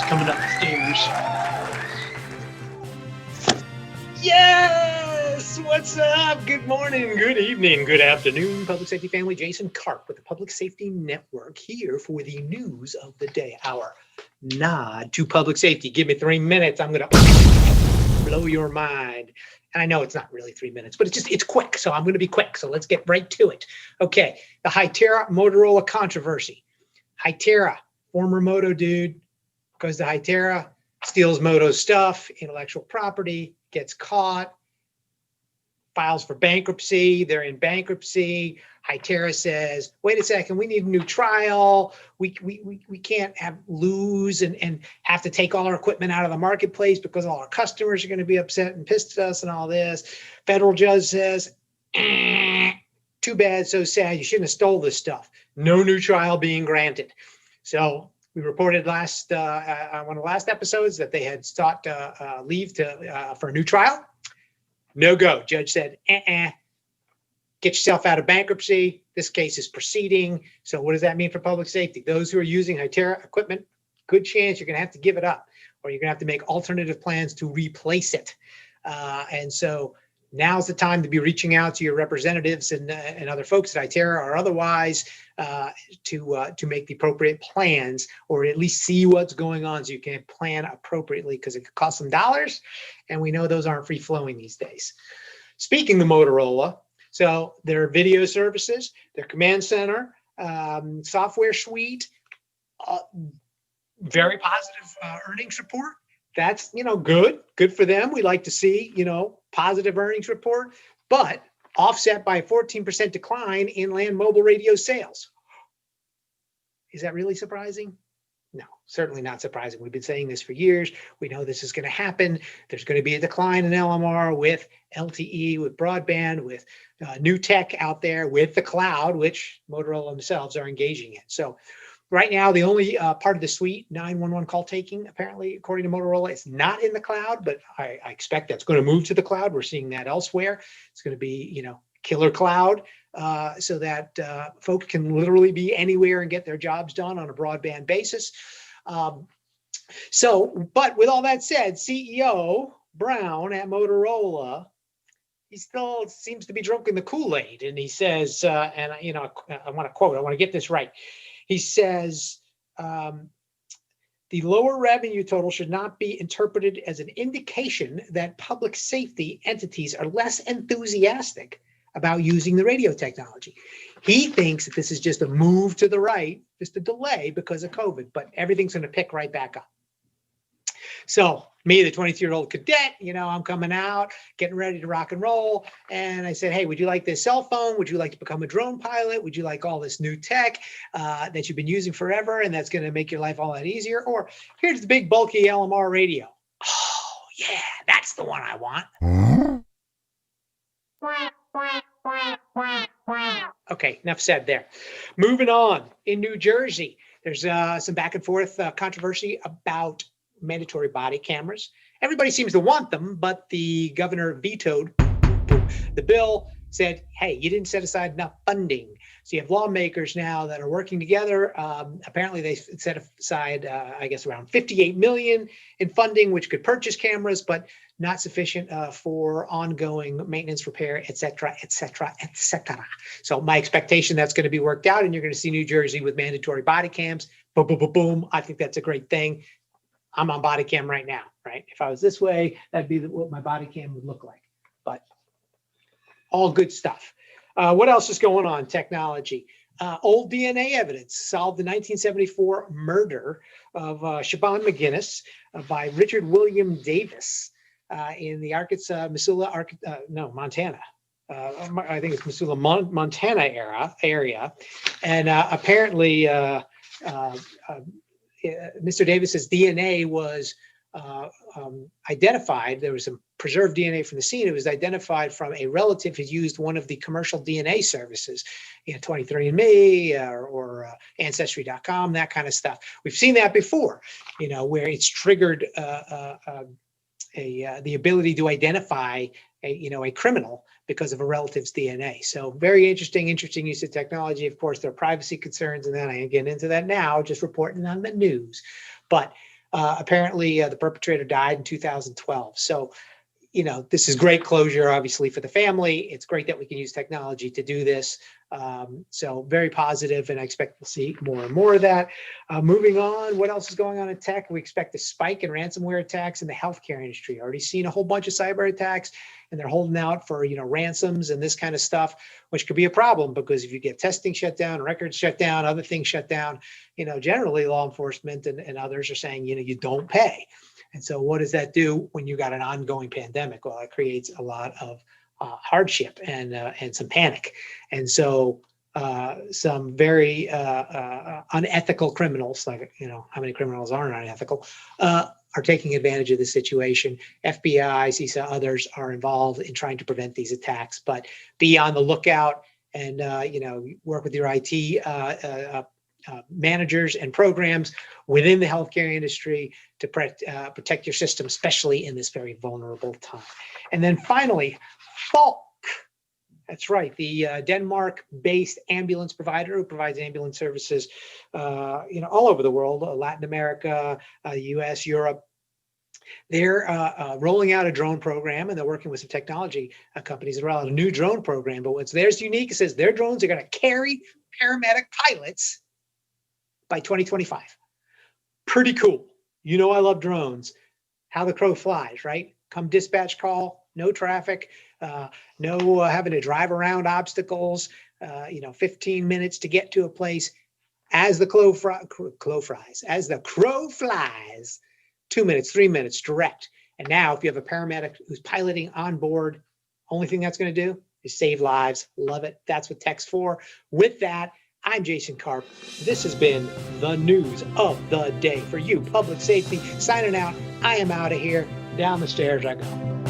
Coming up the stairs. Yes! What's up? Good morning, good evening, good afternoon, public safety family. Jason Karp with the Public Safety Network here for the news of the day. Our nod to public safety. Give me 3 minutes. I'm going to blow your mind. And I know it's not really 3 minutes, but it's quick. So I'm going to be quick. So let's get right to it. Okay. The Hytera Motorola controversy. Hytera, former Moto dude, goes to Hytera, steals Moto's stuff, intellectual property, gets caught, files for bankruptcy. They're in bankruptcy. Hytera says, wait a second, we need a new trial. We can't lose and have to take all our equipment out of the marketplace because all our customers are going to be upset and pissed at us and all this. Federal judge says, too bad, so sad. You shouldn't have stole this stuff. No new trial being granted. So we reported on one of the last episodes that they had sought leave for a new trial. No go. Judge said, get yourself out of bankruptcy. This case is proceeding. So what does that mean for public safety? Those who are using Hytera equipment, good chance you're going to have to give it up, or you're going to have to make alternative plans to replace it. And so now's the time to be reaching out to your representatives and other folks at Hytera or otherwise to make the appropriate plans, or at least see what's going on so you can plan appropriately, because it could cost some dollars, and we know those aren't free flowing these days. Speaking of Motorola, so their video services, their command center, software suite, very positive earnings report. That's, good for them. We like to see, positive earnings report, but offset by a 14% decline in land mobile radio sales. Is that really surprising? No, certainly not surprising. We've been saying this for years. We know this is going to happen. There's going to be a decline in LMR with LTE, with broadband, with new tech out there, with the cloud, which Motorola themselves are engaging in. So right now, the only part of the suite, 911 call taking, apparently, according to Motorola, is not in the cloud, but I expect that's going to move to the cloud. We're seeing that elsewhere. It's going to be, killer cloud, so that folks can literally be anywhere and get their jobs done on a broadband basis. But with all that said, CEO Brown at Motorola, he still seems to be drinking the Kool-Aid, and he says, and I want to quote, I want to get this right. He says, the lower revenue total should not be interpreted as an indication that public safety entities are less enthusiastic about using the radio technology. He thinks that this is just a move to the right, just a delay because of COVID, but everything's going to pick right back up. So me, the 22-year-old cadet, I'm coming out, getting ready to rock and roll. And I said, hey, would you like this cell phone? Would you like to become a drone pilot? Would you like all this new tech that you've been using forever and that's going to make your life all that easier? Or here's the big bulky LMR radio. Oh, yeah, that's the one I want. Okay, enough said there. Moving on. In New Jersey, there's some back and forth controversy about mandatory body cameras. Everybody seems to want them, but the governor vetoed the bill, said, hey, you didn't set aside enough funding. So you have lawmakers now that are working together. Apparently they set aside, I guess, around $58 million in funding, which could purchase cameras, but not sufficient for ongoing maintenance, repair, et cetera, et cetera, et cetera. So my expectation that's going to be worked out, and you're going to see New Jersey with mandatory body cams. Boom, boom, boom, boom. I think that's a great thing. I'm on body cam right now, right? If I was this way, that'd be what my body cam would look like. But all good stuff. What else is going on? Technology. Old DNA evidence solved the 1974 murder of Siobhan McGinnis by Richard William Davis in the Arkansas, Missoula, Montana. I think it's Missoula, Montana area. And apparently, Mr. Davis's DNA was identified. There was some preserved DNA from the scene. It was identified from a relative who used one of the commercial DNA services, 23andMe or Ancestry.com, that kind of stuff. We've seen that before, where it's triggered the ability to identify a criminal because of a relative's DNA. So very interesting use of technology. Of course, there are privacy concerns, and then I get into that now, just reporting on the news. But apparently the perpetrator died in 2012. So, this is great closure, obviously, for the family. It's great that we can use technology to do this. So very positive, and I expect we'll see more and more of that. Moving on, what else is going on in tech? We expect a spike in ransomware attacks in the healthcare industry. Already seen a whole bunch of cyber attacks, and they're holding out for ransoms and this kind of stuff, which could be a problem because if you get testing shut down, records shut down, other things shut down, generally law enforcement and others are saying, you don't pay. And so what does that do when you got an ongoing pandemic? Well, it creates a lot of hardship and some panic. And so some very unethical criminals, like, how many criminals aren't unethical, are taking advantage of the situation. FBI, CISA, others are involved in trying to prevent these attacks, but be on the lookout and, work with your IT managers and programs within the healthcare industry to protect your system, especially in this very vulnerable time. And then finally, Falck. That's right, the Denmark-based ambulance provider who provides ambulance services, all over the world, Latin America, U.S., Europe. They're rolling out a drone program, and they're working with some technology companies that roll out a new drone program. But what's theirs unique, it says their drones are going to carry paramedic pilots by 2025. Pretty cool. I love drones. How the crow flies, right? Come dispatch call, no traffic, no having to drive around obstacles, 15 minutes to get to a place. As the crow flies, 2 minutes, 3 minutes direct. And now if you have a paramedic who's piloting on board, only thing that's going to do is save lives. Love it. That's what tech's for. With that, I'm Jason Karp. This has been the news of the day for you, public safety. Signing out. I am out of here. Down the stairs I go.